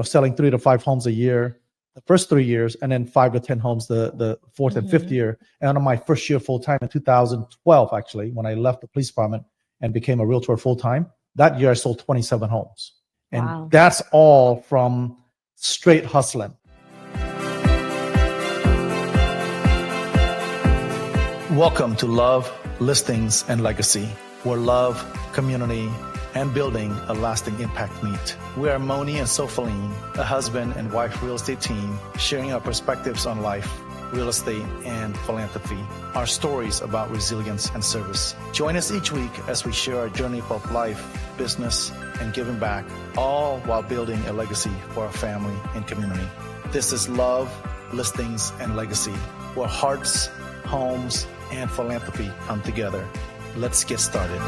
selling 3 to 5 homes a year the first 3 years, and then 5 to 10 homes the fourth and fifth year. And on my first year full time in 2012, actually, when I left the police department and became a realtor full time, that year I sold 27 homes. And that's all from straight hustling. Welcome to Love, Listings, and Legacy, where love, community, and building a lasting impact meet. We are Mony and Sophaline, a husband and wife real estate team, sharing our perspectives on life, real estate, and philanthropy, our stories about resilience and service. Join us each week as we share our journey of life, business, and giving back, all while building a legacy for our family and community. This is Love, Listings, and Legacy, where hearts, homes, and philanthropy come together. Let's get started.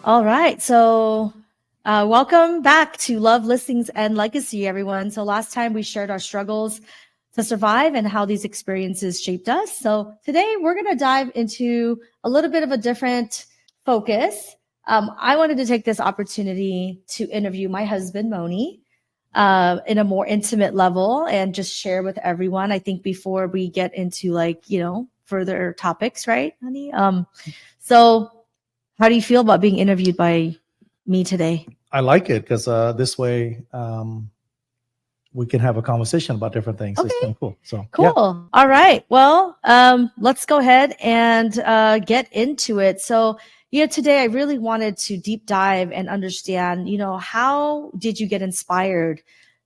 All right. So welcome back to Love, Listings, and Legacy, everyone. So last time we shared our struggles to survive and how these experiences shaped us. So today we're going to dive into a little bit of a different focus. I wanted to take this opportunity to interview my husband, Mony, in a more intimate level and just share with everyone. I think before we get into further topics, right, honey? So how do you feel about being interviewed by me today? I like it because this way we can have a conversation about different things. Okay. It's kind of cool. So cool. Yeah. All right. Well, let's go ahead and get into it. So, today I really wanted to deep dive and understand, how did you get inspired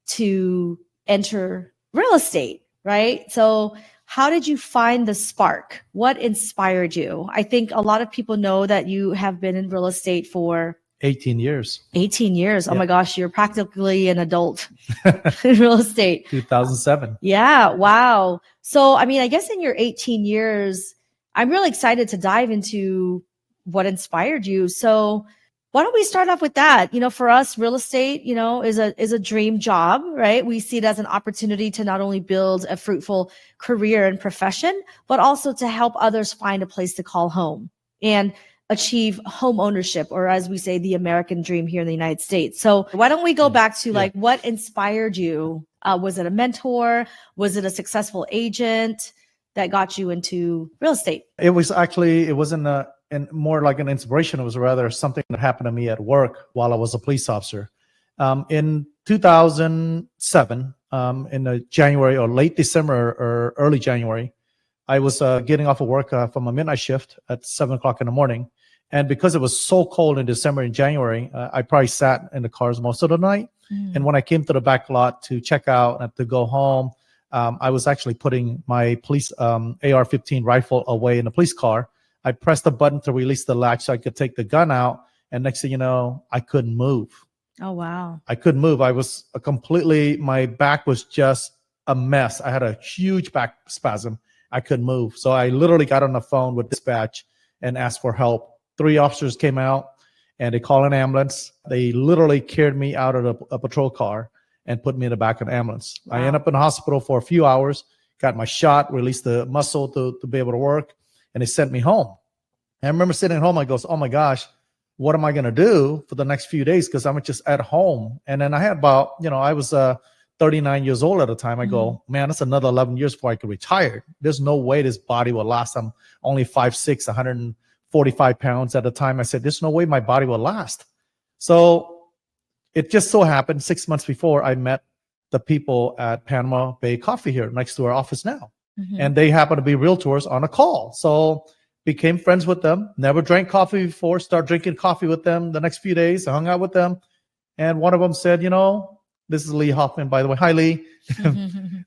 to enter real estate, right? So how did you find the spark? What inspired you? I think a lot of people know that you have been in real estate for 18 years. 18 years. Oh my gosh, you're practically an adult in real estate. 2007. Yeah. Wow. So, I guess in your 18 years, I'm really excited to dive into what inspired you. So why don't we start off with that? For us, real estate, is a dream job, right? We see it as an opportunity to not only build a fruitful career and profession, but also to help others find a place to call home and achieve home ownership, or as we say, the American dream here in the United States. So why don't we go back to what inspired you? Was it a mentor? Was it a successful agent that got you into real estate? It wasn't and more like an inspiration. It was rather something that happened to me at work while I was a police officer. In 2007, in January or late December or early January, I was getting off of work from a midnight shift at 7 o'clock in the morning. And because it was so cold in December and January, I probably sat in the cars most of the night. And when I came to the back lot to check out and to go home, I was actually putting my police AR-15 rifle away in the police car. I pressed the button to release the latch so I could take the gun out. And next thing you know, I couldn't move. Oh, wow. I couldn't move. I was my back was just a mess. I had a huge back spasm. I couldn't move. So I literally got on the phone with dispatch and asked for help. 3 officers came out and they called an ambulance. They literally carried me out of a patrol car and put me in the back of the ambulance. Wow. I ended up in the hospital for a few hours, got my shot, released the muscle to be able to work. And they sent me home. And I remember sitting at home, I goes, oh my gosh, what am I going to do for the next few days? Because I'm just at home. And then I had about, I was 39 years old at the time. I go, man, that's another 11 years before I could retire. There's no way this body will last. I'm only 5'6", 145 pounds at the time. I said, there's no way my body will last. So it just so happened 6 months before I met the people at Panama Bay Coffee here next to our office now. And they happen to be realtors on a call. So became friends with them, never drank coffee before, start drinking coffee with them the next few days. I hung out with them. And one of them said, this is Lee Hoffman, by the way. Hi, Lee.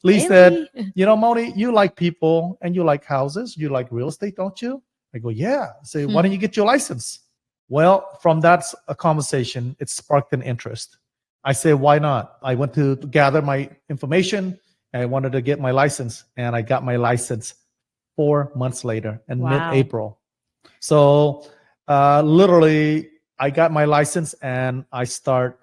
Lee said, Mony, you like people and you like houses. You like real estate, don't you? I go, yeah. I say, why don't you get your license? Well, from that a conversation, it sparked an interest. I said, why not? I went to gather my information. I wanted to get my license, and I got my license 4 months later in mid-April. So literally, I got my license, and I start,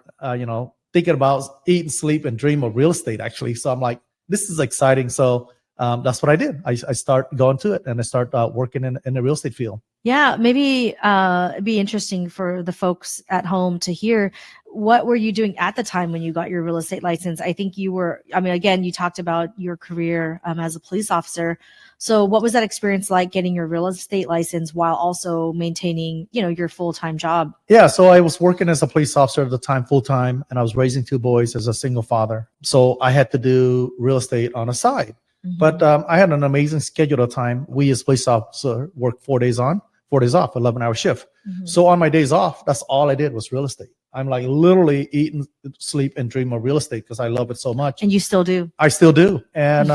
thinking about eat and sleep and dream of real estate, actually. So I'm like, this is exciting. So that's what I did. I start going to it, and I start working in the real estate field. Yeah, maybe it'd be interesting for the folks at home to hear what were you doing at the time when you got your real estate license? I think you were, I mean, again, you talked about your career as a police officer. So what was that experience like getting your real estate license while also maintaining, you know, your full-time job? Yeah, so I was working as a police officer at the time, full-time, and I was raising 2 boys as a single father. So I had to do real estate on the side. But I had an amazing schedule at the time. We as police officers work 4 days on, 4 days off, 11-hour shift. So on my days off, that's all I did was real estate. I'm like literally eat and sleep and dream of real estate because I love it so much. And you still do. I still do. And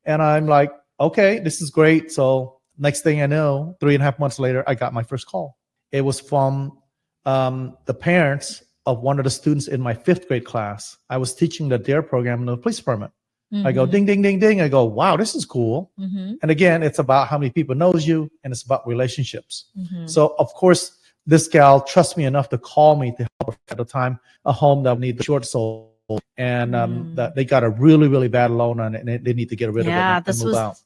and I'm like, okay, this is great. So next thing I know, 3.5 months later, I got my first call. It was from the parents of one of the students in my 5th grade class. I was teaching the DARE program in the police department. I go, ding, ding, ding, ding. I go, wow, this is cool. And again, it's about how many people knows you, and it's about relationships. So of course, this gal trusts me enough to call me to help her at the time, a home that needed short sold. And that they got a really, really bad loan on it, and they need to get rid of it and move out.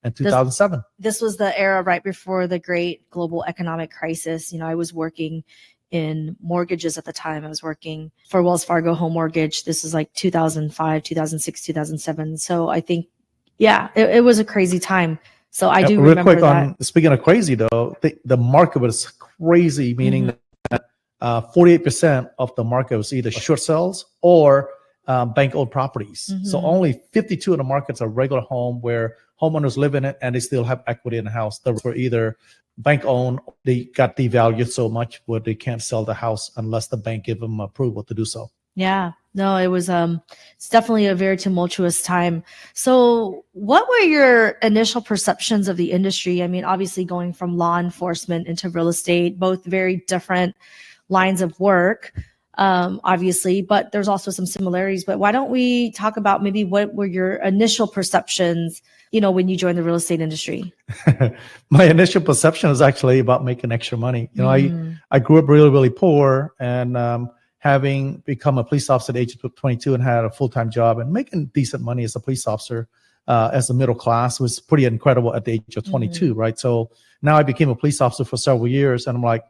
In 2007. This was the era right before the great global economic crisis. You know, I was working in mortgages at the time. I was working for Wells Fargo Home Mortgage. This is like 2005, 2006, 2007. So I think, yeah, it was a crazy time. So I do remember that. Speaking of crazy though, the market was crazy, meaning that 48% of the market was either short sales or bank-owned properties. So only 52 of the markets are regular home where homeowners live in it and they still have equity in the house. They were either bank-owned, they got devalued so much where they can't sell the house unless the bank give them approval to do so. Yeah, no, it was it's definitely a very tumultuous time. So what were your initial perceptions of the industry? I mean, obviously going from law enforcement into real estate, both very different lines of work, obviously, but there's also some similarities. But why don't we talk about maybe what were your initial perceptions, you know, when you joined the real estate industry? My initial perception was actually about making extra money. You know, I grew up really, really poor, and having become a police officer at the age of 22 and had a full-time job and making decent money as a police officer as a middle class was pretty incredible at the age of 22, right? So now I became a police officer for several years, and I'm like,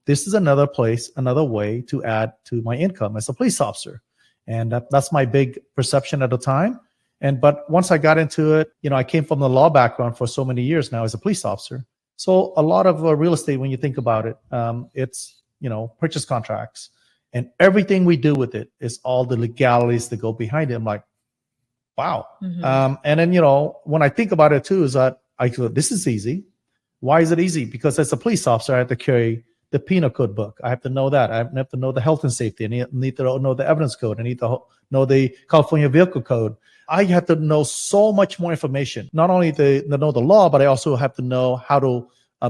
this is another place, another way to add to my income as a police officer. And that's my big perception at the time. But once I got into it, you know, I came from the law background for so many years now as a police officer. So a lot of real estate, when you think about it, it's, you know, purchase contracts. And everything we do with it is all the legalities that go behind it. I'm like, wow. And then, you know, when I think about it too, is that I go, this is easy. Why is it easy? Because as a police officer, I have to carry the penal code book. I have to know that. I have to know the health and safety. I need to know the evidence code. I need to know the California vehicle code. I have to know so much more information, not only to know the law, but I also have to know how to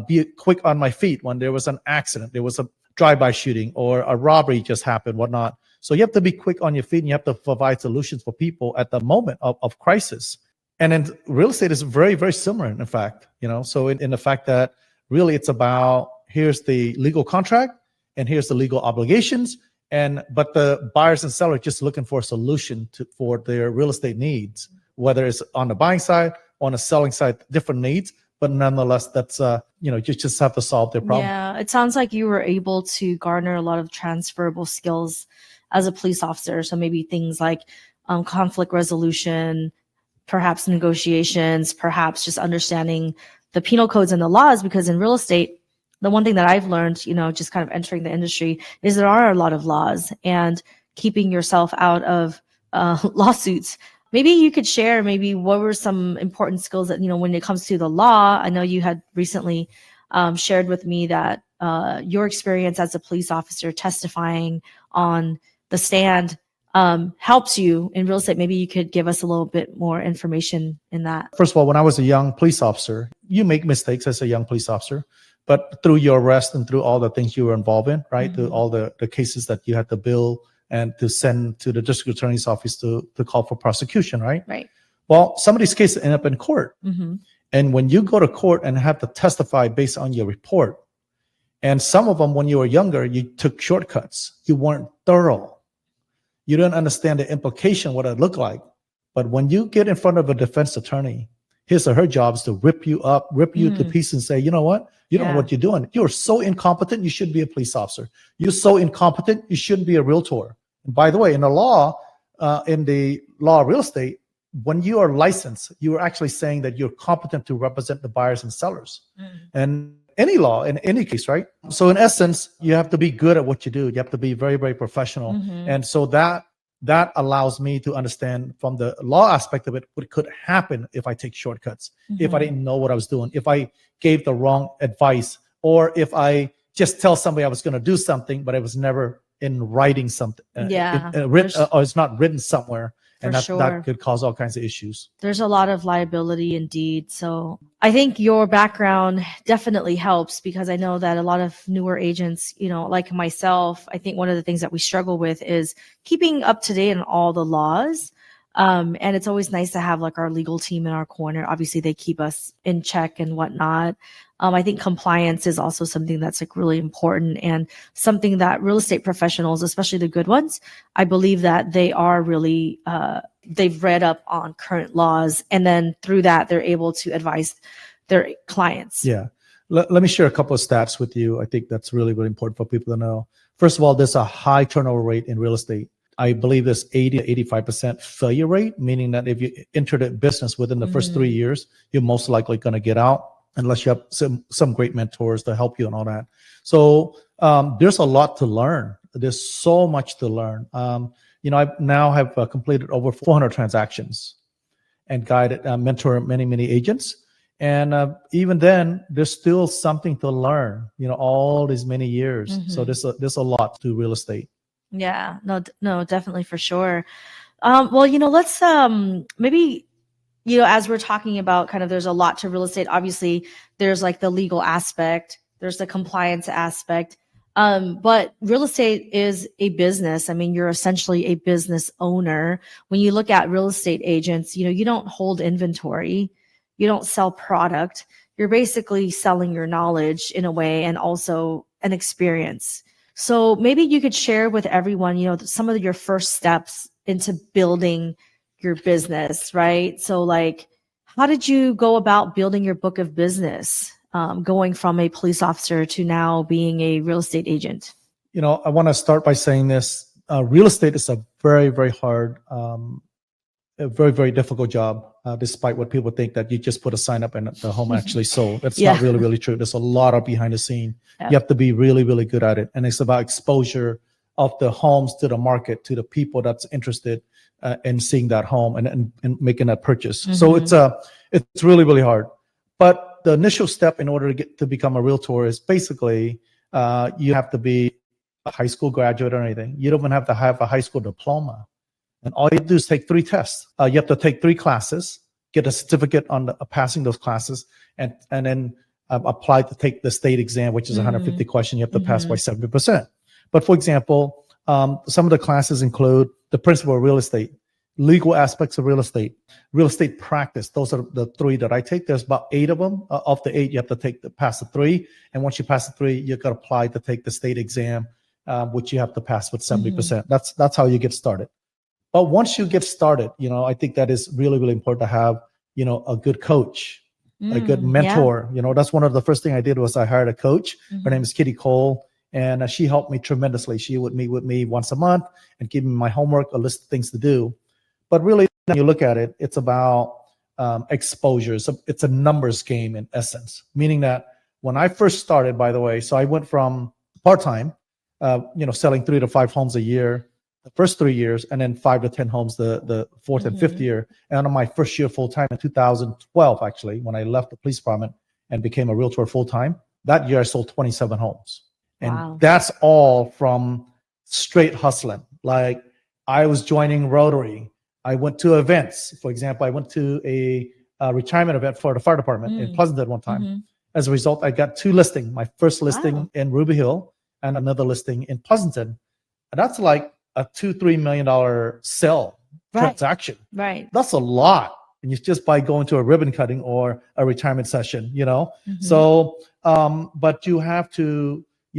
be quick on my feet when there was an accident, there was a drive-by shooting or a robbery just happened, whatnot. So you have to be quick on your feet, and you have to provide solutions for people at the moment of crisis. And then real estate is very, very similar, in fact, you know, so in the fact that really it's about, here's the legal contract and here's the legal obligations. But the buyers and sellers just looking for a solution for their real estate needs, whether it's on the buying side, on the selling side, different needs. But nonetheless, that's, you know, you just have to solve their problem. Yeah, it sounds like you were able to garner a lot of transferable skills as a police officer. So maybe things like conflict resolution, perhaps negotiations, perhaps just understanding the penal codes and the laws, because in real estate, the one thing that I've learned, you know, just kind of entering the industry is there are a lot of laws, and keeping yourself out of lawsuits. Maybe you could share maybe what were some important skills that, you know, when it comes to the law. I know you had recently shared with me that your experience as a police officer testifying on the stand helps you in real estate. Maybe you could give us a little bit more information in that. First of all, when I was a young police officer, you make mistakes as a young police officer, but through your arrest and through all the things you were involved in, right? Through all the cases that you had to bill and to send to the district attorney's office to call for prosecution, right? Right. Well, some of these cases end up in court. And when you go to court and have to testify based on your report, and some of them, when you were younger, you took shortcuts. You weren't thorough. You didn't understand the implication, what it looked like. But when you get in front of a defense attorney his or her job is to rip you up, rip you to pieces and say, you know what? You don't know what you're doing. You're so incompetent, you shouldn't be a police officer. You're so incompetent, you shouldn't be a realtor. And by the way, in the law of real estate, when you are licensed, you are actually saying that you're competent to represent the buyers and sellers. And any law, in any case, right? So in essence, you have to be good at what you do. You have to be very, very professional. And so that allows me to understand from the law aspect of it what could happen if I take shortcuts, if I didn't know what I was doing, if I gave the wrong advice, or if I just tell somebody I was going to do something, but it was never in writing something, or it's not written somewhere. And that could cause all kinds of issues. There's a lot of liability indeed. So I think your background definitely helps, because I know that a lot of newer agents, you know, like myself, I think one of the things that we struggle with is keeping up to date on all the laws. And it's always nice to have like our legal team in our corner. Obviously, they keep us in check and whatnot. I think compliance is also something that's like really important, and something that real estate professionals, especially the good ones, I believe that they are really, they've read up on current laws, and then through that, they're able to advise their clients. Yeah. Let me share a couple of stats with you. I think that's really, really important for people to know. First of all, there's a high turnover rate in real estate. I believe there's 80 to 85% failure rate, meaning that if you enter the business within the first 3 years, you're most likely going to get out unless you have some great mentors to help you and all that. So there's a lot to learn. There's so much to learn. You know, I now have completed over 400 transactions and guided, mentor many, many agents. And even then, there's still something to learn, you know, all these many years. So there's a lot to real estate. Yeah, no, definitely, for sure. Well, you know, let's maybe, you know, as we're talking about kind of, there's a lot to real estate. Obviously, there's like the legal aspect, there's the compliance aspect, but real estate is a business. I mean, you're essentially a business owner. When you look at real estate agents, you know, you don't hold inventory, you don't sell product. You're basically selling your knowledge in a way, and also an experience. So maybe you could share with everyone, you know, some of your first steps into building your business, right? So like, how did you go about building your book of business, going from a police officer to now being a real estate agent? You know, I want to start by saying this. Real estate is a very, very hard, a very, very difficult job, despite what people think, that you just put a sign up and the home actually sold. That's not really, really true. There's a lot of behind the scene. You have to be really, really good at it. And it's about exposure of the homes to the market, to the people that's interested in seeing that home and making that purchase. So it's really, really hard. But the initial step in order to become a realtor is basically you have to be a high school graduate or anything. You don't even have to have a high school diploma. And all you have to do is take 3 tests. You have to take 3 classes, get a certificate on passing those classes, and then apply to take the state exam, which is 150 questions. You have to pass by 70%. But for example, some of the classes include the principle of real estate, legal aspects of real estate practice. Those are the 3 that I take. There's about 8 of them. Of the 8, you have to pass the 3. And once you pass the 3, you got to apply to take the state exam, which you have to pass with 70%. That's how you get started. But once you get started, you know, I think that is really, really important to have, you know, a good coach, a good mentor. You know, that's one of the first thing I did was I hired a coach. Her name is Kitty Cole, and she helped me tremendously. She would meet with me once a month and give me my homework, a list of things to do. But really, when you look at it, it's about exposure. So it's a numbers game in essence, meaning that when I first started, by the way, so I went from part-time, you know, selling 3 to 5 homes a year, the first 3 years, and then 5 to 10 homes the 4th and 5th year. And on my first year full-time in 2012, actually, when I left the police department and became a realtor full-time, that year I sold 27 homes. And that's all from straight hustling. Like, I was joining Rotary. I went to events. For example, I went to a retirement event for the fire department in Pleasanton one time. As a result, I got 2 listings. My first listing in Ruby Hill and another listing in Pleasanton. And that's like a $2-3 million sale transaction. Right. That's a lot. And it's just by going to a ribbon cutting or a retirement session, you know? So, but you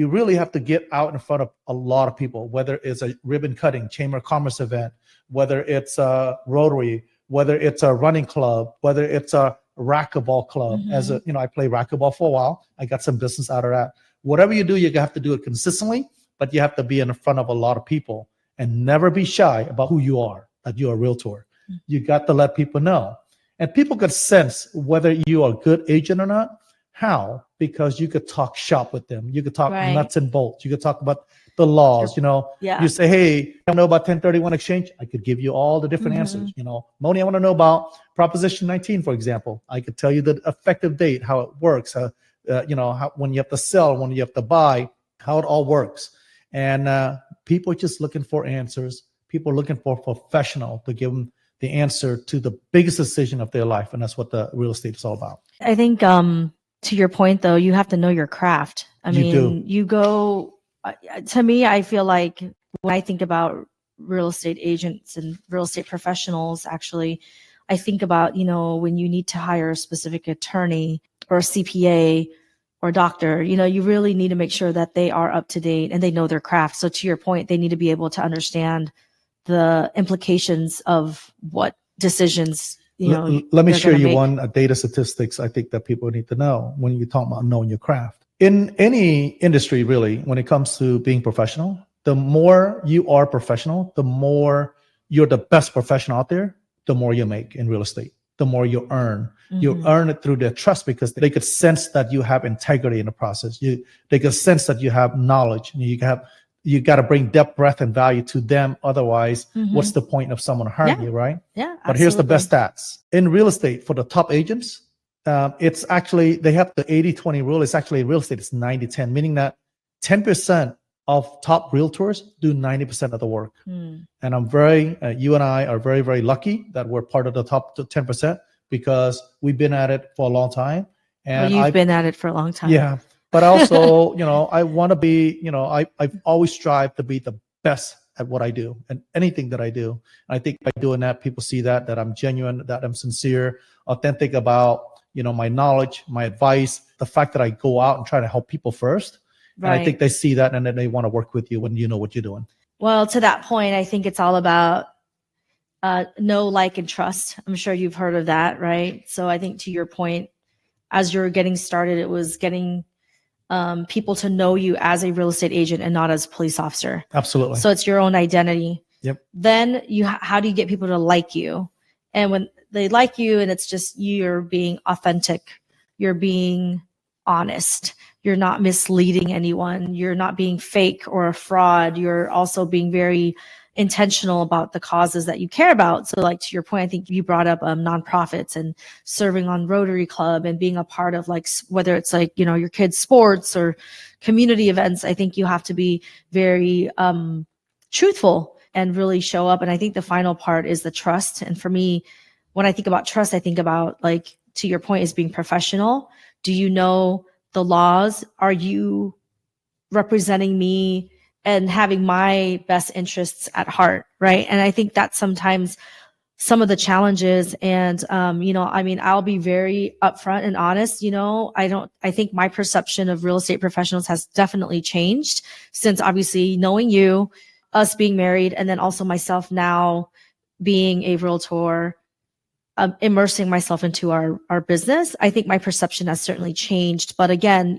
really have to get out in front of a lot of people, whether it's a ribbon cutting, Chamber of Commerce event, whether it's a Rotary, whether it's a running club, whether it's a racquetball club. As a, I played racquetball for a while. I got some business out of that. Whatever you do, you have to do it consistently, but you have to be in front of a lot of people and never be shy about who you are, that you're a realtor. You got to let people know. And people could sense whether you are a good agent or not. How? Because you could talk shop with them. You could talk nuts and bolts. You could talk about the laws. You say, hey, I know about 1031 exchange. I could give you all the different answers. Mony, I want to know about Proposition 19, for example. I could tell you the effective date, how it works, how, when you have to sell, when you have to buy, how it all works. And people are just looking for answers. People are looking for a professional to give them the answer to the biggest decision of their life. And that's what the real estate is all about. I think to your point, though, you have to know your craft. To me, I feel like when I think about real estate agents and real estate professionals, actually, I think about, when you need to hire a specific attorney or a CPA or doctor, you really need to make sure that they are up to date and they know their craft. So to your point, they need to be able to understand the implications of what decisions, let me share you one data statistics I think that people need to know when you talk about knowing your craft. In any industry, really, when it comes to being professional, the more you are professional, the more you're the best professional out there, the more you make in real estate, the more you earn. You earn it through their trust because they could sense that you have integrity in the process. They could sense that you have knowledge. You got to bring depth, breadth, and value to them. Otherwise, what's the point of someone hiring you, right? Yeah. But here's the best stats. In real estate, for the top agents, it's actually, they have the 80-20 rule. It's actually real estate, it's 90-10, meaning that 10% of top realtors do 90% of the work. And you and I are very, very lucky that we're part of the top 10% because we've been at it for a long time. And you've been at it for a long time. Yeah. But also, I want to be, I've always strived to be the best at what I do and anything that I do. And I think by doing that, people see that I'm genuine, that I'm sincere, authentic about, my knowledge, my advice, the fact that I go out and try to help people first. Right. And I think they see that and then they want to work with you when you know what you're doing. Well, to that point, I think it's all about know, like, and trust. I'm sure you've heard of that, right? So I think to your point, as you're getting started, it was getting people to know you as a real estate agent and not as a police officer. Absolutely. So it's your own identity. Yep. Then how do you get people to like you? And when they like you and it's just you're being authentic, you're being honest, you're not misleading anyone, you're not being fake or a fraud, you're also being very intentional about the causes that you care about. So like to your point, I think you brought up nonprofits and serving on Rotary Club and being a part of like, whether it's like, your kids' sports or community events, I think you have to be very truthful and really show up. And I think the final part is the trust. And for me, when I think about trust, I think about, like, to your point, is being professional. Do you know the laws? Are you representing me and having my best interests at heart, right? And I think that's sometimes some of the challenges. And, I'll be very upfront and honest. I think my perception of real estate professionals has definitely changed since obviously knowing you, us being married, and then also myself now being a realtor, immersing myself into our business. I think my perception has certainly changed. But again,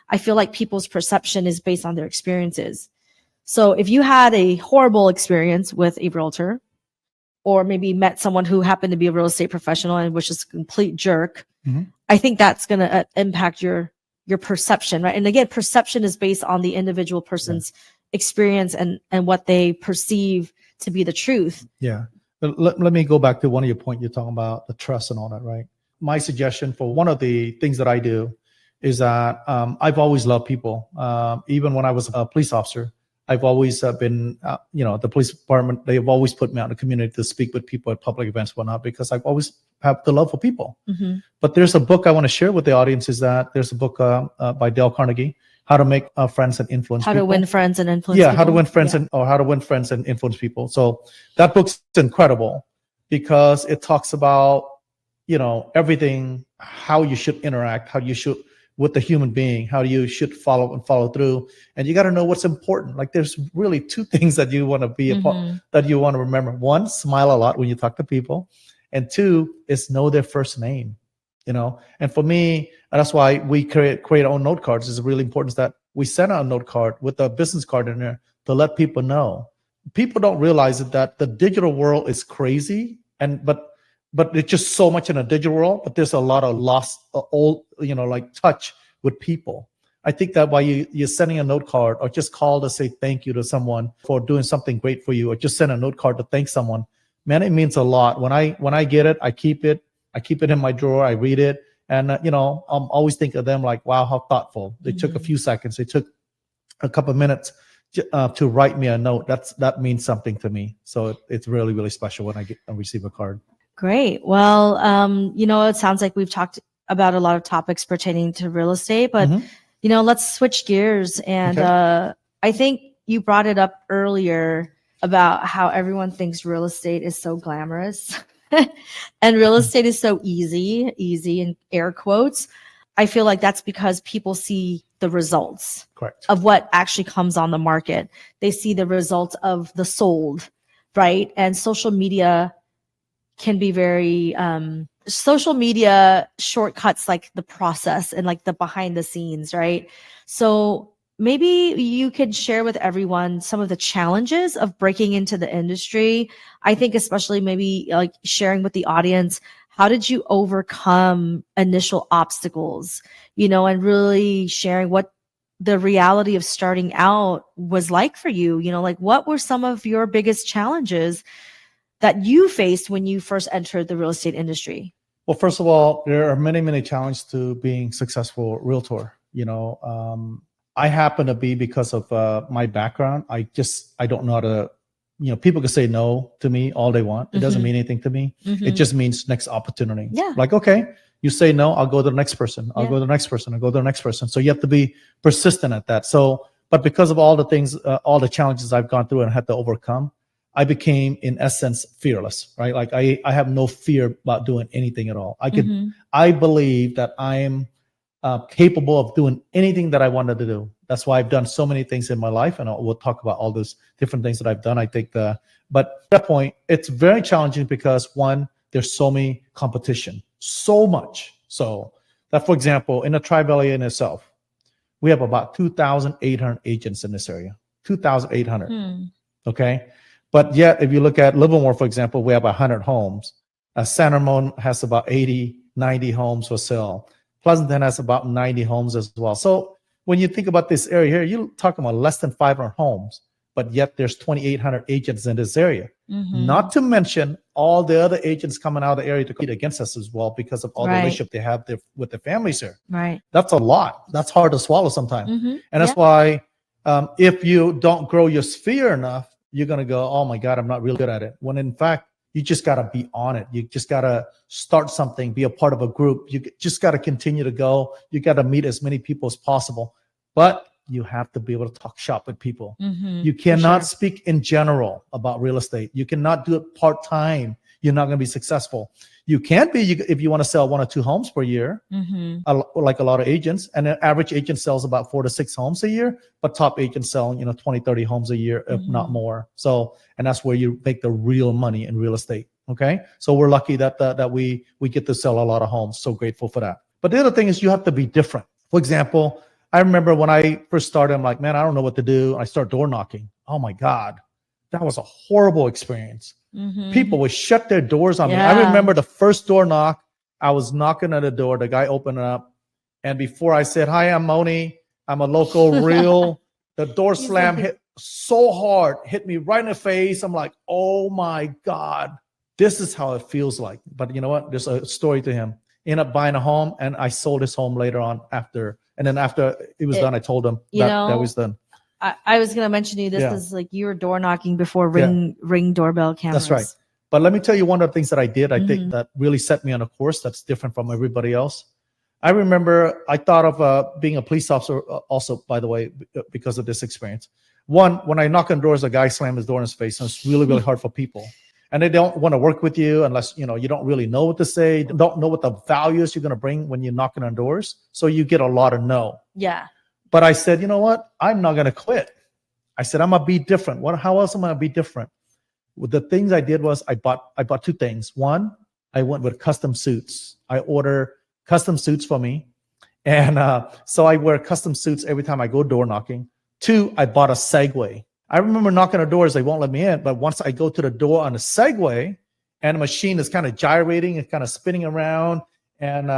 I feel like people's perception is based on their experiences. So if you had a horrible experience with a realtor, or maybe met someone who happened to be a real estate professional and was just a complete jerk, I think that's going to impact your perception, right? And again, perception is based on the individual person's experience and what they perceive to be the truth. Yeah. Let me go back to one of your points. You're talking about the trust and all that, right? My suggestion for one of the things that I do is that I've always loved people. Even when I was a police officer, I've always been, the police department, they've always put me out in the community to speak with people at public events, whatnot, because I've always had the love for people. But there's a book I want to share with the audience, is that there's a book by Dale Carnegie, How to Make Friends and Influence People. How to Win Friends and Influence People. How to win friends how to win friends and influence people. So that book's incredible because it talks about, everything, how you should interact, how you should with the human being, how you should follow through. And you got to know what's important. Like there's really two things that you want to be that you want to remember. One, smile a lot when you talk to people. And two is know their first name. And for me, and that's why we create our own note cards. It's really important that we send out a note card with a business card in there to let people know. People don't realize that the digital world is crazy, but it's just so much in a digital world, but there's a lot of lost old, like touch with people. I think that while you're sending a note card or just call to say thank you to someone for doing something great for you, or just send a note card to thank someone, man, it means a lot. When I get it, I keep it in my drawer. I read it. And, I'm always think of them like, wow, how thoughtful. They took a few seconds. They took a couple of minutes to write me a note. That means something to me. So it's really, really special when I receive a card. Great. Well, it sounds like we've talked about a lot of topics pertaining to real estate, but, let's switch gears. And I think you brought it up earlier about how everyone thinks real estate is so glamorous. And real estate is so easy in air quotes. I feel like that's because people see the results Correct. Of what actually comes on the market. They see the results of the sold, right? And social media can be very, social media shortcuts like the process and like the behind the scenes, right? So maybe you could share with everyone some of the challenges of breaking into the industry. I think especially maybe like sharing with the audience, how did you overcome initial obstacles, and really sharing what the reality of starting out was like for you, like what were some of your biggest challenges that you faced when you first entered the real estate industry? Well, first of all, there are many, many challenges to being successful realtor. I happen to be, because of my background, I don't know how to, people can say no to me all they want. It doesn't mean anything to me. It just means next opportunity. Yeah. Like, okay, you say no, I'll go to the next person. I'll go to the next person. I'll go to the next person. So you have to be persistent at that. So, but because of all the things, all the challenges I've gone through and had to overcome, I became, in essence, fearless, right? Like I have no fear about doing anything at all. I believe that I am capable of doing anything that I wanted to do. That's why I've done so many things in my life, and we'll talk about all those different things that I've done. I think but at that point, it's very challenging because one, there's so many competition, so much. So that, for example, in the Tri-Valley in itself, we have about 2,800 agents in this area, 2,800. Okay. But yet, if you look at Livermore, for example, we have 100 homes. San Ramon has about 80, 90 homes for sale. Pleasanton has about 90 homes as well. So when you think about this area here, you're talking about less than 500 homes, but yet there's 2,800 agents in this area. Not to mention all the other agents coming out of the area to compete against us as well because of all the relationship they have with their families here. Right. That's a lot. That's hard to swallow sometimes. And that's why if you don't grow your sphere enough, you're going to go, oh my God, I'm not really good at it. When in fact, you just got to be on it. You just got to start something, be a part of a group. You just got to continue to go. You got to meet as many people as possible, but you have to be able to talk shop with people. You cannot speak in general about real estate. You cannot do it part-time. You're not going to be successful. You can be if you want to sell 1 or 2 homes per year, like a lot of agents. And an average agent sells about 4 to 6 homes a year, but top agents sell 20, 30 homes a year, if not more. So, and that's where you make the real money in real estate. Okay, so we're lucky that we get to sell a lot of homes. So grateful for that. But the other thing is you have to be different. For example, I remember when I first started, I'm like, man, I don't know what to do. I start door knocking. Oh my God, that was a horrible experience. People would shut their doors on me. I remember the first door knock. I was knocking at the door. The guy opened it up. And before I said, hi, I'm Mony. I'm a local real. The door slam hit so hard, hit me right in the face. I'm like, oh my God, this is how it feels like. But you know what? There's a story to him. Ended up buying a home, and I sold his home later on after. And then after it was done, I told him that was done. I was going to mention to you, this is like you were door knocking before ring doorbell cameras. That's right. But let me tell you one of the things that I did, I think that really set me on a course that's different from everybody else. I remember I thought of being a police officer also, by the way, because of this experience. One, when I knock on doors, a guy slammed his door in his face, and it's really, really hard for people. And they don't want to work with you unless, you don't really know what to say, don't know what the values you're going to bring when you're knocking on doors. So you get a lot of no. Yeah. But I said, you know what? I'm not going to quit. I said, I'm going to be different. How else am I going to be different? The things I did was I bought 2 things. One, I went with custom suits. I order custom suits for me. And so I wear custom suits every time I go door knocking. 2, I bought a Segway. I remember knocking on doors, they won't let me in. But once I go to the door on a Segway and the machine is kind of gyrating and kind of spinning around, and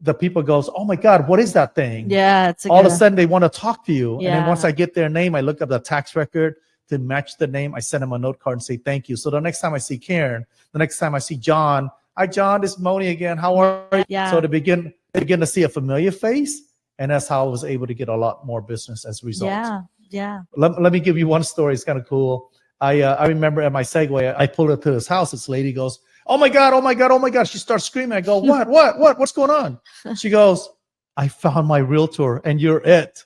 the people goes, oh my God, what is that thing? Yeah. It's all of a sudden they want to talk to you. Yeah. And then once I get their name, I look up the tax record to match the name. I send them a note card and say, thank you. So the next time I see Karen, the next time I see John, hi, John, this is Mony again. How are you? Yeah. So they begin to see a familiar face. And that's how I was able to get a lot more business as a result. Yeah. Yeah. Let me give you one story. It's kind of cool. I remember at my Segway, I pulled up to his house. This lady goes, oh my God, oh my God, oh my God. She starts screaming. I go, what's going on? She goes, I found my realtor and you're it.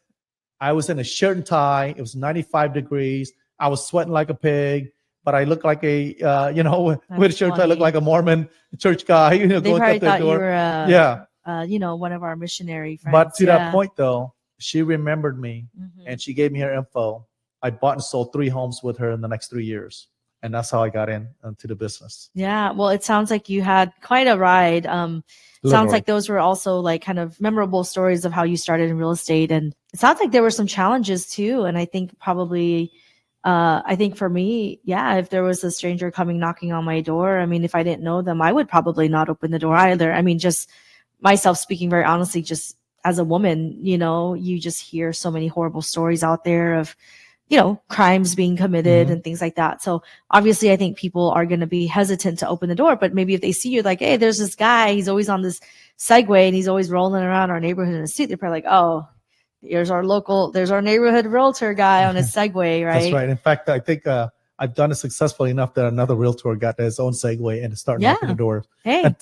I was in a shirt and tie. It was 95 degrees. I was sweating like a pig, but I looked like a, with a shirt tie, I look like a Mormon church guy, They going probably up the thought door. you were, one of our missionary friends. But to that point though, she remembered me and she gave me her info. I bought and sold 3 homes with her in the next 3 years. And that's how I got into the business. Yeah. Well, it sounds like you had quite a ride. Sounds like those were also like kind of memorable stories of how you started in real estate. And it sounds like there were some challenges too. And I think probably, for me, if there was a stranger coming knocking on my door, I mean, if I didn't know them, I would probably not open the door either. I mean, just myself speaking very honestly, just as a woman, you just hear so many horrible stories out there of, crimes being committed and things like that. So obviously I think people are going to be hesitant to open the door, but maybe if they see you like, hey, there's this guy, he's always on this Segway and he's always rolling around our neighborhood in a suit. They're probably like, oh, there's our neighborhood realtor guy on his Segway, right? That's right. In fact, I think I've done it successfully enough that another realtor got his own Segway and started knocking the door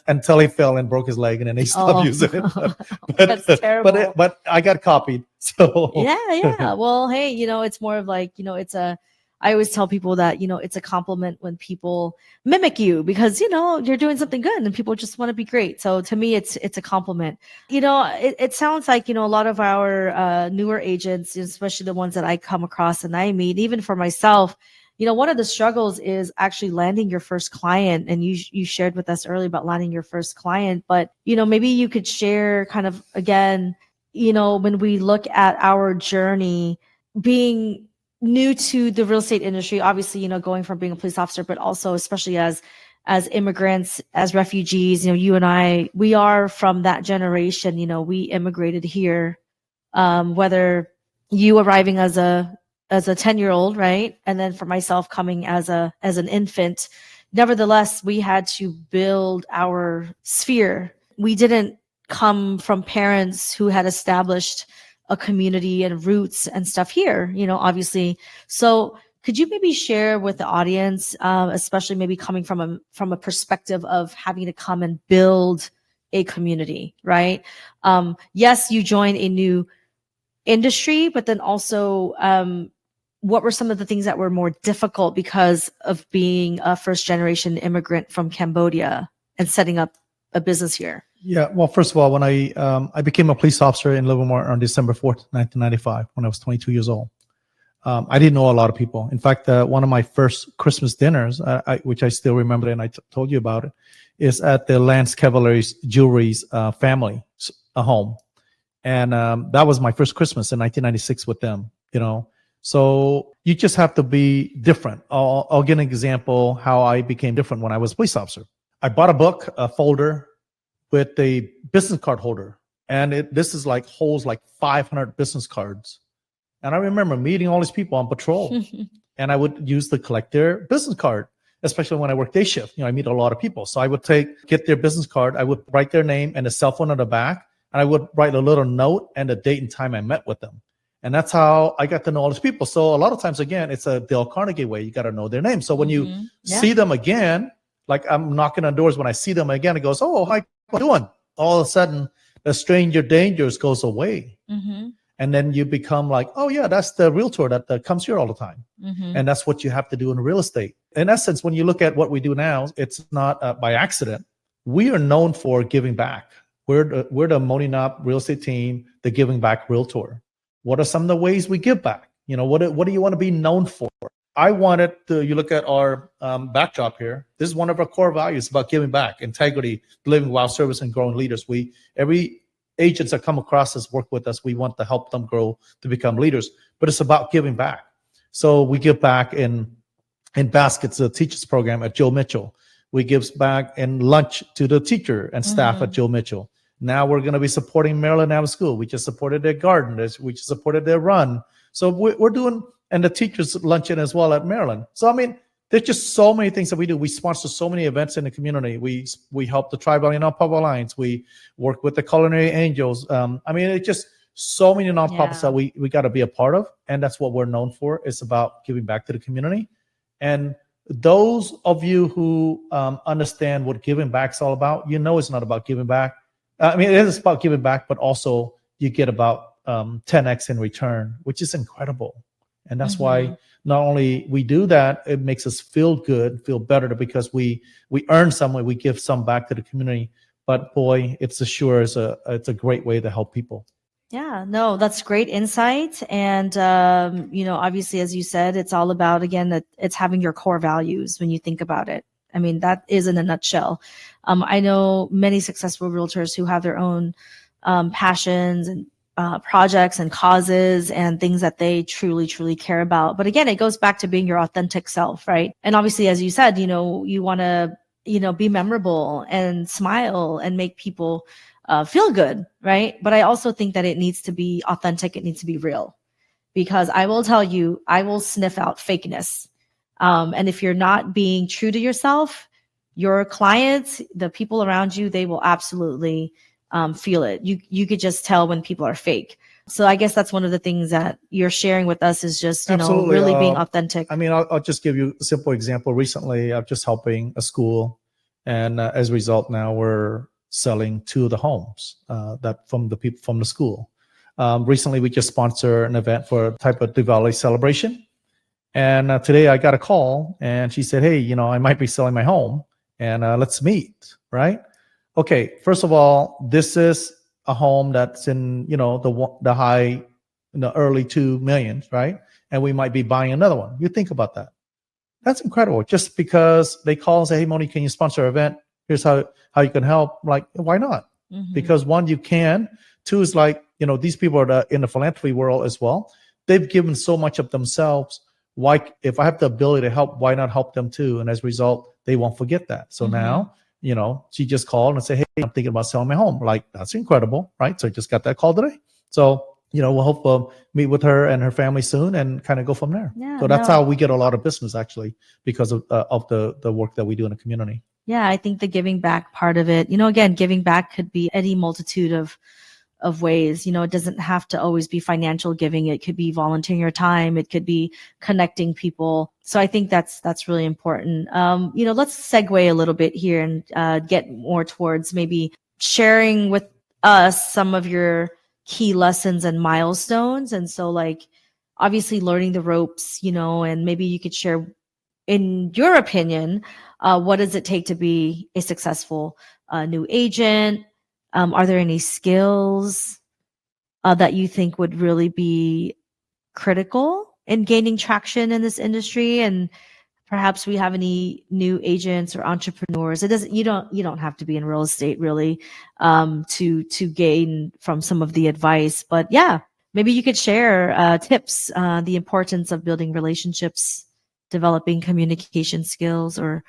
until he fell and broke his leg, and then he stopped using it. That's terrible. But I got copied. So yeah. Well, hey, it's more of like, I always tell people that, it's a compliment when people mimic you because, you're doing something good and people just want to be great. So to me, it's a compliment. It sounds like, a lot of our newer agents, especially the ones that I come across and I meet, even for myself, one of the struggles is actually landing your first client. And you shared with us earlier about landing your first client, but, maybe you could share kind of, again, when we look at our journey being new to the real estate industry, obviously, going from being a police officer, but also especially as immigrants, as refugees, you and I, we are from that generation, we immigrated here, whether you arriving as a 10-year-old, right? And then for myself coming as an infant, nevertheless, we had to build our sphere. We didn't come from parents who had established a community and roots and stuff here, obviously. So could you maybe share with the audience, especially maybe coming from a perspective of having to come and build a community, right? Yes, you joined a new industry, but then also, what were some of the things that were more difficult because of being a first generation immigrant from Cambodia and setting up a business here? Yeah, well, first of all, when I became a police officer in Livermore on December 4th, 1995, when I was 22 years old, I didn't know a lot of people. In fact, one of my first Christmas dinners, which I still remember and I told you about it, is at the Lance Cavalier's Jewelry's family home. And that was my first Christmas in 1996 with them, So you just have to be different. I'll give an example how I became different when I was a police officer. I bought a book, a folder, with a business card holder. And this is like holds like 500 business cards. And I remember meeting all these people on patrol. And I would use to collect their business card, especially when I worked day shift. I meet a lot of people. So I would get their business card. I would write their name and a cell phone on the back. And I would write a little note and the date and time I met with them. And that's how I got to know all these people. So a lot of times, again, it's a Dale Carnegie way. You got to know their name. So when you see them again, like I'm knocking on doors, when I see them again, it goes, oh, hi, what are you doing? All of a sudden, the stranger dangers goes away. And then you become like, oh, yeah, that's the realtor that comes here all the time. And that's what you have to do in real estate. In essence, when you look at what we do now, it's not by accident. We are known for giving back. We're the Mony real estate team, the giving back realtor. What are some of the ways we give back? What do you want to be known for? I wanted to, you look at our backdrop here. This is one of our core values about giving back, integrity, living while service and growing leaders. Every agents that come across us, work with us, we want to help them grow to become leaders, but it's about giving back. So we give back in baskets, the teachers program at Joe Mitchell. We give back in lunch to the teacher and staff at Joe Mitchell. Now we're going to be supporting Maryland Ave School. We just supported their garden. We just supported their run. So we're doing, and the teachers luncheon as well at Maryland. So, I mean, there's just so many things that we do. We sponsor so many events in the community. We help the Tribal and Non-Public Alliance. We work with the Culinary Angels. I mean, it's just so many nonprofits that we got to be a part of. And that's what we're known for. It's about giving back to the community. And those of you who understand what giving back is all about, you know it's not about giving back. I mean, it is about giving back, but also you get about 10x in return, which is incredible. And that's why not only we do that, it makes us feel good, feel better, because we earn some way, we give some back to the community. But boy, it's a great way to help people. Yeah, no, that's great insight. And, obviously, as you said, it's all about, again, that it's having your core values when you think about it. I mean, that is in a nutshell. I know many successful realtors who have their own passions and projects and causes and things that they truly, truly care about. But again, it goes back to being your authentic self, right? And obviously, as you said, you want to, be memorable and smile and make people feel good, right? But I also think that it needs to be authentic. It needs to be real, because I will tell you, I will sniff out fakeness. And if you're not being true to yourself, your clients, the people around you, they will absolutely feel it. You could just tell when people are fake. So I guess that's one of the things that you're sharing with us is just, really being authentic. I mean, I'll just give you a simple example. Recently, I'm just helping a school, and as a result, now we're selling 2 of the homes that from the people from the school. Recently, we just sponsored an event for a type of Diwali celebration. And today I got a call, and she said, hey, I might be selling my home, and let's meet, right? Okay, first of all, this is a home that's in, the high, in the early 2 millions, right? And we might be buying another one. You think about that. That's incredible. Just because they call and say, hey, Mony, can you sponsor an event? Here's how you can help. Like, why not? Because 1, you can. 2 is like, these people are in the philanthropy world as well. They've given so much of themselves. Why, if I have the ability to help, why not help them too? And as a result, they won't forget that. So now, she just called and said, hey, I'm thinking about selling my home. Like, that's incredible, right? So I just got that call today. So, we'll hope to meet with her and her family soon and kind of go from there. Yeah, so that's how we get a lot of business, actually, because of the work that we do in the community. Yeah, I think the giving back part of it, again, giving back could be any multitude of ways. It doesn't have to always be financial giving. It could be volunteering your time. It could be connecting people. So I think that's really important. Let's segue a little bit here and get more towards maybe sharing with us some of your key lessons and milestones. And so, like, obviously learning the ropes, and maybe you could share, in your opinion, what does it take to be a successful new agent? Are there any skills that you think would really be critical in gaining traction in this industry? And perhaps we have any new agents or entrepreneurs. You don't have to be in real estate really to gain from some of the advice. But yeah, maybe you could share tips, the importance of building relationships, developing communication skills, or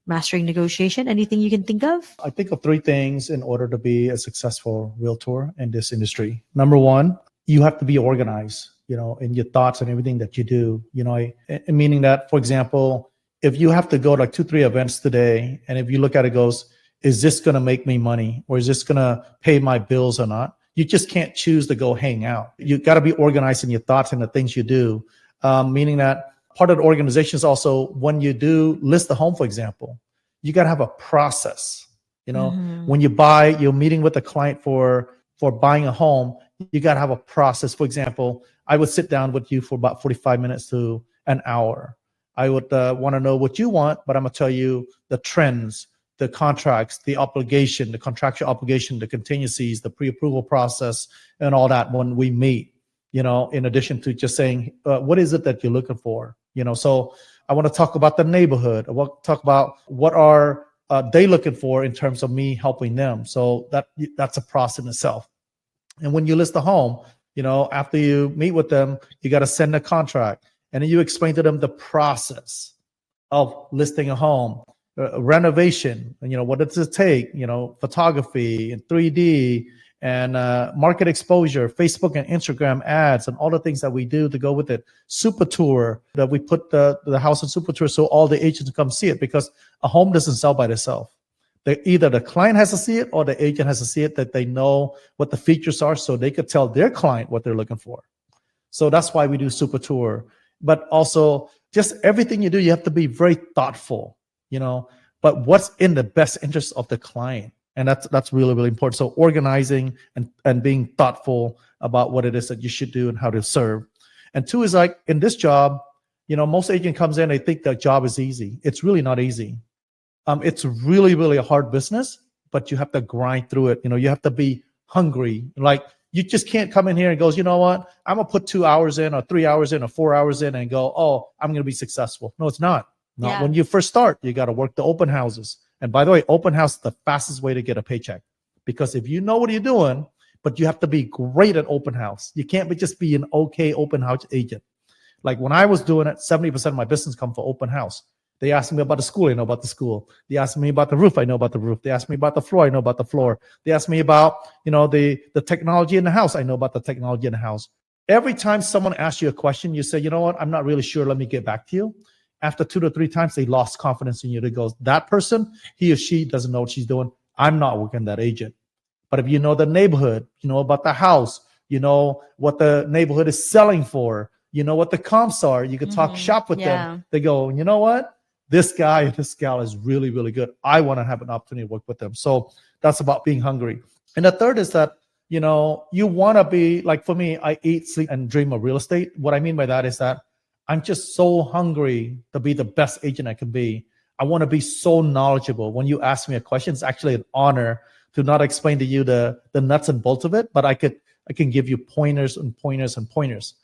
mastering negotiation. Anything you can think of? I think of 3 things in order to be a successful realtor in this industry. Number 1, you have to be organized, in your thoughts and everything that you do, meaning that, for example, if you have to go to like 2-3 events today, and if you look at it goes, is this going to make me money, or is this going to pay my bills or not? You just can't choose to go hang out. You got to be organized in your thoughts and the things you do, meaning that part of the organization is also when you do list the home, for example, you got to have a process. When you buy, you're meeting with a client for buying a home, you got to have a process. For example, I would sit down with you for about 45 minutes to an hour. I would want to know what you want, but I'm going to tell you the trends, the contracts, the obligation, the contractual obligation, the contingencies, the pre-approval process, and all that when we meet. in addition to just saying, what is it that you're looking for? So I want to talk about the neighborhood. I want to talk about what are they looking for in terms of me helping them. So that's a process in itself. And when you list a home, after you meet with them, you got to send a contract, and then you explain to them the process of listing a home, renovation, and what does it take, photography and 3D and market exposure, Facebook and Instagram ads, and all the things that we do to go with it. Super tour, that we put the house in super tour so all the agents come see it, because a home doesn't sell by itself. Either the client has to see it or the agent has to see it, that they know what the features are so they could tell their client what they're looking for. So that's why we do super tour. But also, just everything you do, you have to be very thoughtful, but what's in the best interest of the client. And that's really, really important. So organizing and being thoughtful about what it is that you should do and how to serve. And two is like in this job, most agent comes in, they think the job is easy. It's really not easy. It's really, really a hard business, but you have to grind through it. You have to be hungry. Like, you just can't come in here and goes, you know what, I'm going to put 2 hours in or 3 hours in or 4 hours in and go, oh, I'm going to be successful. No, it's not. Not when you first start. You got to work the open houses. And by the way, open house is the fastest way to get a paycheck, because if you know what you're doing, but you have to be great at open house. You can't just be an okay open house agent. Like when I was doing it, 70% of my business come for open house. They asked me about the school, I know about the school. They asked me about the roof, I know about the roof. They asked me about the floor, I know about the floor. They asked me about, the technology in the house, I know about the technology in the house. Every time someone asks you a question, you say, you know what, I'm not really sure, let me get back to you. After 2 to 3 times, they lost confidence in you. They go, that person, he or she doesn't know what she's doing. I'm not working that agent. But if you know the neighborhood, you know about the house, you know what the neighborhood is selling for, you know what the comps are, you can talk shop with them. They go, you know what? This guy or this gal is really, really good. I want to have an opportunity to work with them. So that's about being hungry. And the third is that, you want to be, like for me, I eat, sleep, and dream of real estate. What I mean by that is that I'm just so hungry to be the best agent I can be. I want to be so knowledgeable. When you ask me a question, it's actually an honor to not explain to you the nuts and bolts of it, but I can give you pointers and pointers and pointers.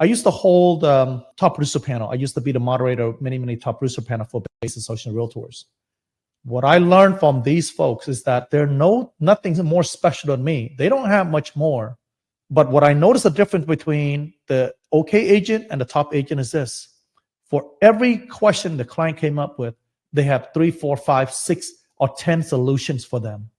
I used to hold top producer panel. I used to be the moderator of many, many top producer panel for Basis Social Realtors. What I learned from these folks is that they're nothing more special than me. They don't have much more. But what I noticed the difference between the okay agent and the top agent is this. For every question the client came up with, they have 3, 4, 5, 6, or 10 solutions for them.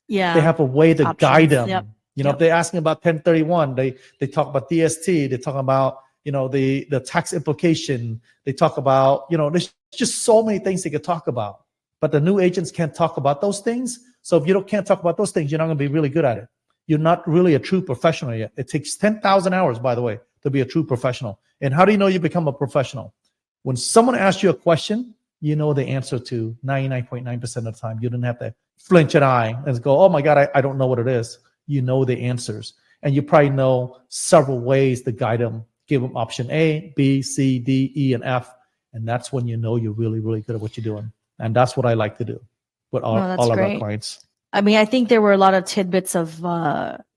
Yeah. They have a way to guide them. Yep. If they're asking about 1031, they talk about DST, they talk about, the tax implication, they talk about, there's just so many things they could talk about. But the new agents can't talk about those things. So if you can't talk about those things, you're not going to be really good at it. You're not really a true professional yet. It takes 10,000 hours, by the way, to be a true professional. And how do you know you become a professional? When someone asks you a question, you know the answer to 99.9% of the time. You don't have to flinch an eye and go, oh my God, I don't know what it is. You know the answers. And you probably know several ways to guide them. Give them option A, B, C, D, E, and F. And that's when you know you're really, really good at what you're doing. And that's what I like to do with all of our clients. I mean, I think there were a lot of tidbits of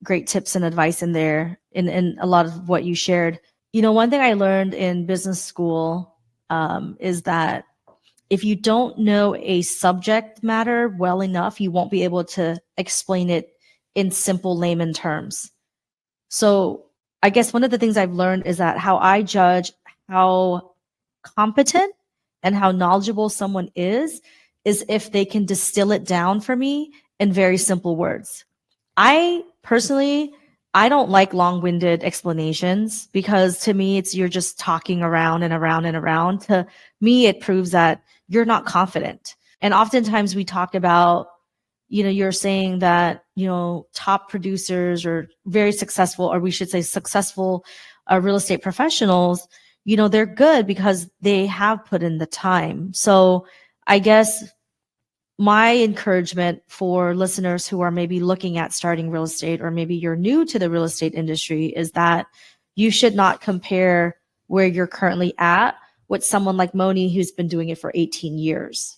great tips and advice in there in a lot of what you shared. One thing I learned in business school is that if you don't know a subject matter well enough, you won't be able to explain it in simple layman terms. So I guess one of the things I've learned is that how I judge how competent and how knowledgeable someone is if they can distill it down for me in very simple words. I personally, I don't like long-winded explanations, because to me, you're just talking around and around and around. To me, it proves that you're not confident. And oftentimes we talk about, you're saying that, top producers or very successful, or we should say successful real estate professionals, they're good because they have put in the time. So I guess my encouragement for listeners who are maybe looking at starting real estate, or maybe you're new to the real estate industry, is that you should not compare where you're currently at with someone like Mony, who's been doing it for 18 years.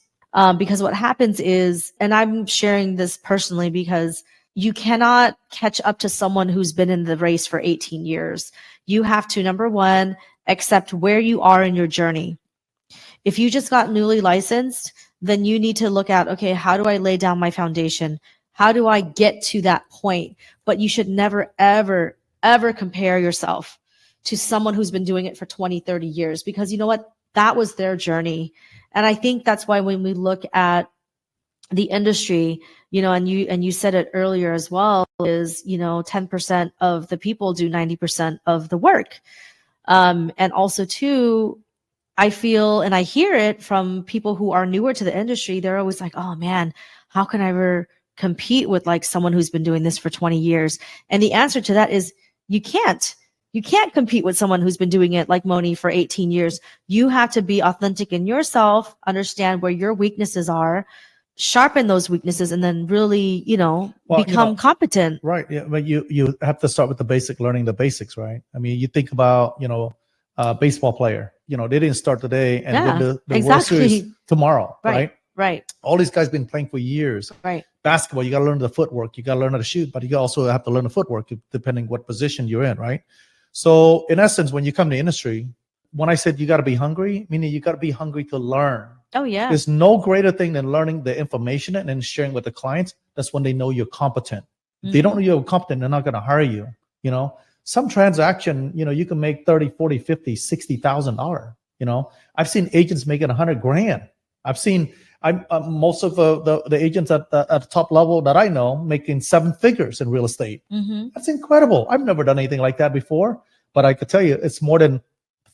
Because what happens is, and I'm sharing this personally because you cannot catch up to someone who's been in the race for 18 years. You have to, number one, accept where you are in your journey. If you just got newly licensed, then you need to look at, okay, how do I lay down my foundation? How do I get to that point? But you should never, ever, ever compare yourself to someone who's been doing it for 20, 30 years, because you know what? That was their journey. And I think that's why when we look at the industry, you know, and you said it earlier as well, is, you know, 10% of the people do 90% of the work. And also too, I feel, and I hear it from people who are newer to the industry, they're always like, oh man, how can I ever compete with like someone who's been doing this for 20 years? And the answer to that is you can't. You can't compete with someone who's been doing it like Mony for 18 years. You have to be authentic in yourself, understand where your weaknesses are, sharpen those weaknesses, and then really, you know, become competent. Right. Yeah. But you have to start with the basic, learning the basics, right? I mean, you think about, you know, a baseball player, you know, they didn't start today and win the World Series tomorrow, right? Right. All these guys been playing for years. Right. Basketball, you got to learn the footwork. You got to learn how to shoot, but you also have to learn the footwork depending what position you're in, right? So in essence, when you come to industry, when I said you got to be hungry, meaning you got to be hungry to learn. Oh, yeah. There's no greater thing than learning the information and then sharing with the clients. That's when they know you're competent. If they don't know you're competent, they're not going to hire you. You know, some transaction, you know, you can make 30, 40, 50, $60,000. You know, I've seen agents making 100 grand. I've seen most of the agents at the top level that I know making 7 figures in real estate. That's incredible. I've never done anything like that before, but I could tell you it's more than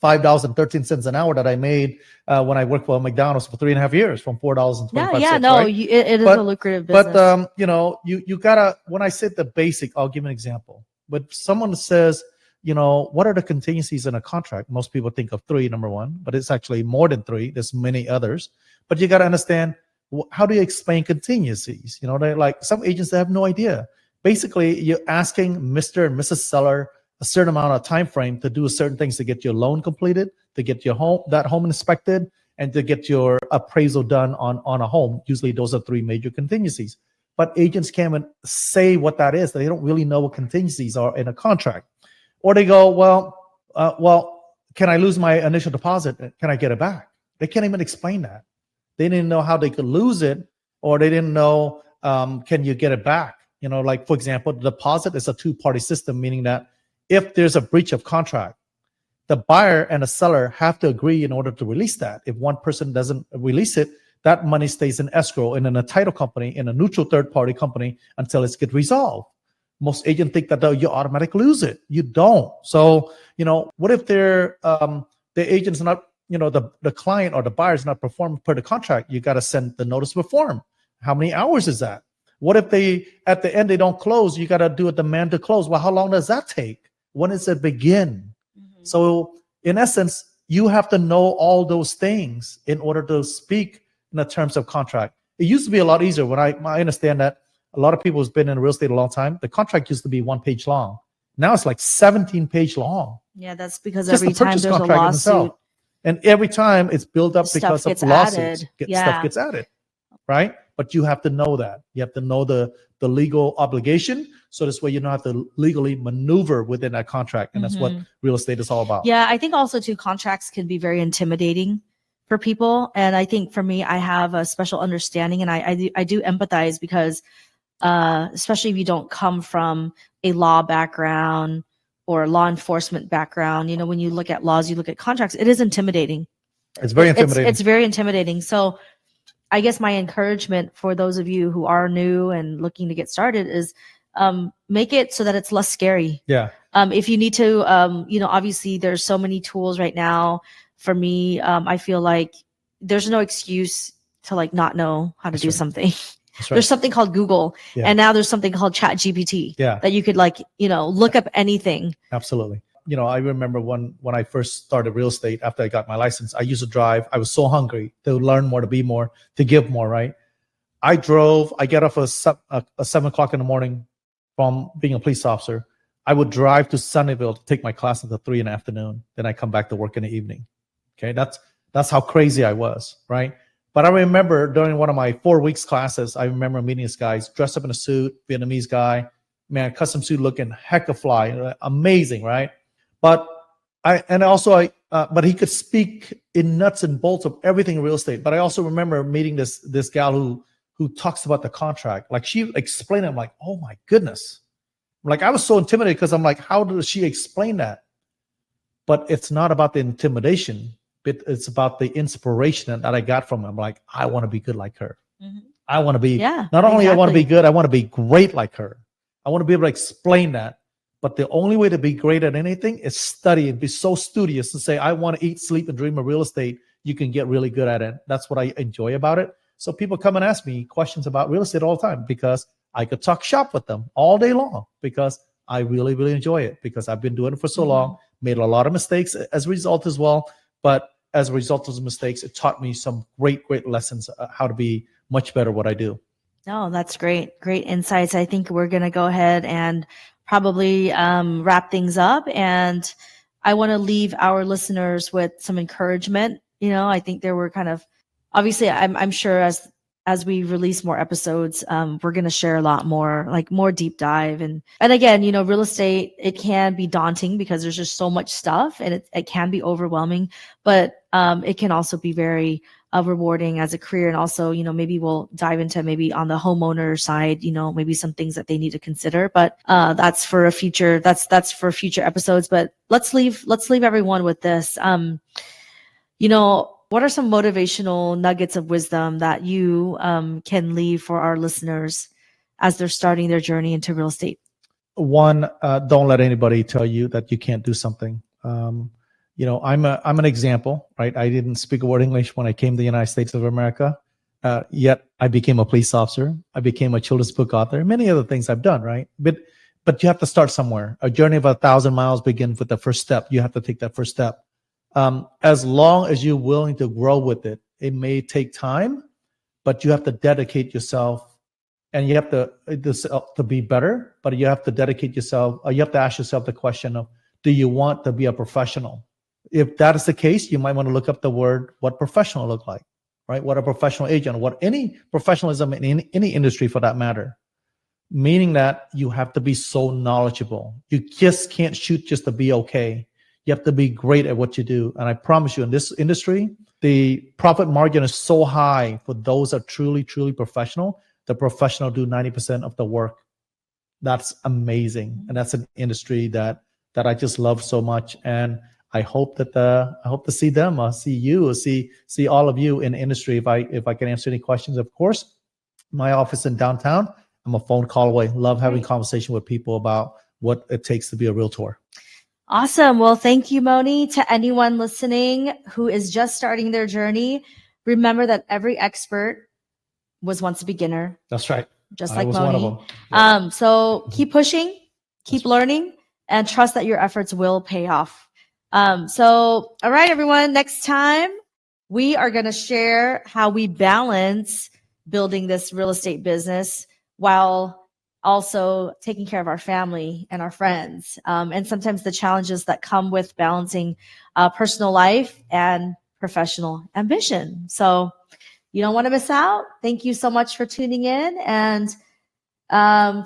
$5.13 an hour that I made when I worked for McDonald's for 3.5 years, from $4.25. Yeah, no, right? It is a lucrative business. But you know, you gotta. When I said the basic, I'll give an example. But someone says, you know, what are the contingencies in a contract? Most people think of 3, number one, but it's actually more than 3. There's many others. But you got to understand, how do you explain contingencies? You know, they like some agents that have no idea. Basically, you're asking Mr. and Mrs. Seller a certain amount of time frame to do certain things to get your loan completed, to get your home inspected, and to get your appraisal done on a home. Usually those are 3 major contingencies. But agents can't even say what that is. They don't really know what contingencies are in a contract. Or they go, well, can I lose my initial deposit? Can I get it back? They can't even explain that. They didn't know how they could lose it, or they didn't know, can you get it back? You know, like, for example, the deposit is a 2-party system, meaning that if there's a breach of contract, the buyer and the seller have to agree in order to release that. If one person doesn't release it, that money stays in escrow and in a title company, in a neutral third-party company, until it's get resolved. Most agents think that you automatically lose it. You don't. So, you know, what if the agent's not, you know, the client or the buyer is not performing per the contract? You got to send the notice of perform. How many hours is that? What if at the end they don't close? You got to do a demand to close. Well, how long does that take? When does it begin? So in essence, you have to know all those things in order to speak in the terms of contract. It used to be a lot easier. When I understand that a lot of people who's been in real estate a long time, the contract used to be 1 page long. Now it's like 17 page long. Yeah, that's because just every time there's a lawsuit. And every time it's built up because of lawsuits. Stuff gets added, right? But you have to know that. You have to know the legal obligation. So this way you don't have to legally maneuver within that contract. And that's what real estate is all about. Yeah, I think also too, contracts can be very intimidating for people. And I think for me, I have a special understanding, and I do empathize because especially if you don't come from a law background or law enforcement background, you know, when you look at laws, you look at contracts, it is intimidating. It's very intimidating. It's very intimidating. So I guess my encouragement for those of you who are new and looking to get started is make it so that it's less scary. Yeah. If you need to, you know, obviously there's so many tools right now. For me, I feel like there's no excuse to like not know how to do something. Right. There's something called Google, and now there's something called Chat GPT that you could like, you know, look up anything. Absolutely. You know, I remember when I first started real estate after I got my license, I used to drive. I was so hungry to learn more, to be more, to give more, right? I get off at 7 o'clock in the morning from being a police officer. I would drive to Sunnyvale to take my class until 3 in the afternoon. Then I come back to work in the evening. Okay, that's how crazy I was, right? But I remember during one of my 4 weeks classes, I remember meeting this guy dressed up in a suit, Vietnamese guy, man, custom suit looking heck of fly, amazing, right? But but he could speak in nuts and bolts of everything in real estate. But I also remember meeting this gal who talks about the contract. Like she explained it. I'm like, oh my goodness. Like I was so intimidated because I'm like, how does she explain that? But it's not about the intimidation, but it's about the inspiration that I got from him. I'm like, I want to be good like her. Mm-hmm. I want to be, not only exactly. I want to be good, I want to be great like her. I want to be able to explain that. But the only way to be great at anything is study and be so studious and say, I want to eat, sleep, and dream of real estate. You can get really good at it. That's what I enjoy about it. So people come and ask me questions about real estate all the time because I could talk shop with them all day long because I really, really enjoy it because I've been doing it for so long, made a lot of mistakes as a result as well. But as a result of the mistakes, it taught me some great, great lessons how to be much better at what I do. No, that's great. Great insights. I think we're going to go ahead and probably wrap things up. And I want to leave our listeners with some encouragement. You know, I think there were kind of, obviously, I'm sure as we release more episodes, we're going to share a lot more, like more deep dive. And again, you know, real estate, it can be daunting because there's just so much stuff and it can be overwhelming, but it can also be very rewarding as a career. And also, you know, maybe we'll dive into maybe on the homeowner side, you know, maybe some things that they need to consider, but that's for a future, that's for future episodes. But let's leave everyone with this. You know, what are some motivational nuggets of wisdom that you can leave for our listeners as they're starting their journey into real estate? One, don't let anybody tell you that you can't do something. You know, I'm an example, right? I didn't speak a word English when I came to the United States of America, yet I became a police officer. I became a children's book author. Many other things I've done, right? But you have to start somewhere. A journey of 1,000 miles begins with the first step. You have to take that first step. As long as you're willing to grow with it, it may take time, but you have to dedicate yourself, and you have to be better. But you have to dedicate yourself. You have to ask yourself the question of, do you want to be a professional? If that is the case, you might want to look up the word, what professional look like, right? What a professional agent, what any professionalism in any industry for that matter. Meaning that you have to be so knowledgeable. You just can't shoot just to be okay. You have to be great at what you do. And I promise you, in this industry, the profit margin is so high for those that are truly, truly professional. The professional do 90% of the work. That's amazing. And that's an industry that I just love so much. And I hope that I hope to see them, see you, see all of you in the industry. If I can answer any questions, of course, my office in downtown, I'm a phone call away. Love having conversation with people about what it takes to be a realtor. Awesome. Well, thank you, Mony. To anyone listening who is just starting their journey, remember that every expert was once a beginner. That's right. Just like Mony. One of them. Yeah. So keep pushing, keep learning, and trust that your efforts will pay off. All right, everyone. Next time, we are going to share how we balance building this real estate business while also taking care of our family and our friends, and sometimes the challenges that come with balancing personal life and professional ambition. So you don't want to miss out. Thank you so much for tuning in. And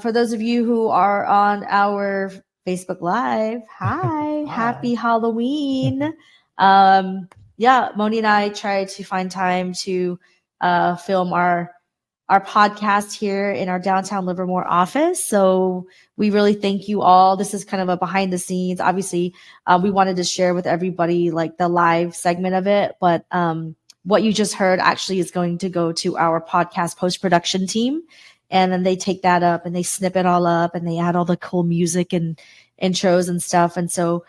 for those of you who are on our Facebook Live, hi, happy Halloween. Yeah, Mony and I try to find time to film our podcast here in our downtown Livermore office. So we really thank you all. This is kind of a behind the scenes. Obviously, we wanted to share with everybody like the live segment of it, but what you just heard actually is going to go to our podcast post-production team. And then they take that up and they snip it all up and they add all the cool music and intros and stuff. And so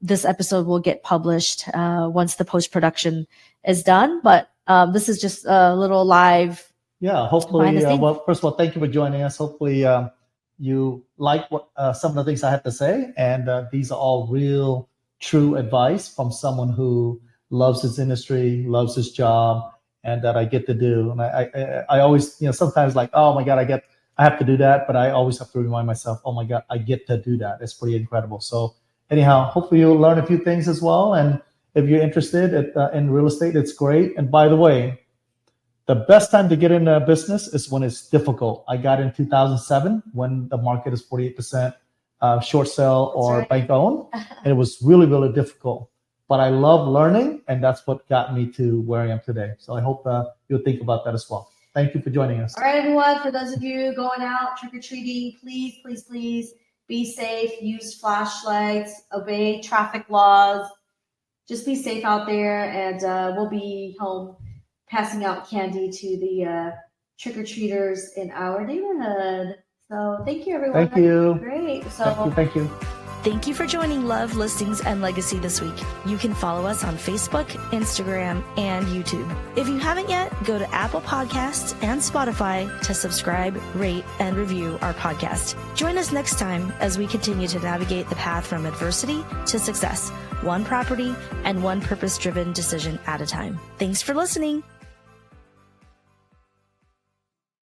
this episode will get published once the post-production is done. But this is just a little live. Yeah, hopefully. Well, first of all, thank you for joining us. Hopefully you like what some of the things I had to say. And these are all real, true advice from someone who loves his industry, loves his job, and that I get to do. And I always, sometimes like, oh my God, I have to do that. But I always have to remind myself, oh my God, I get to do that. It's pretty incredible. So anyhow, hopefully you'll learn a few things as well. And if you're interested in real estate, it's great. And by the way, The best time to get into a business is when it's difficult. I got in 2007 when the market is 48% short sale or bank owned, and it was really, really difficult. But I love learning, and that's what got me to where I am today. So I hope you'll think about that as well. Thank you for joining us. All right, everyone. For those of you going out trick-or-treating, please, please, please be safe. Use flashlights. Obey traffic laws. Just be safe out there, and we'll be home passing out candy to the trick-or-treaters in our neighborhood. So thank you, everyone. Thank you. Great. Thank you. Thank you for joining Love, Listings, and Legacy this week. You can follow us on Facebook, Instagram, and YouTube. If you haven't yet, go to Apple Podcasts and Spotify to subscribe, rate, and review our podcast. Join us next time as we continue to navigate the path from adversity to success, one property and one purpose-driven decision at a time. Thanks for listening.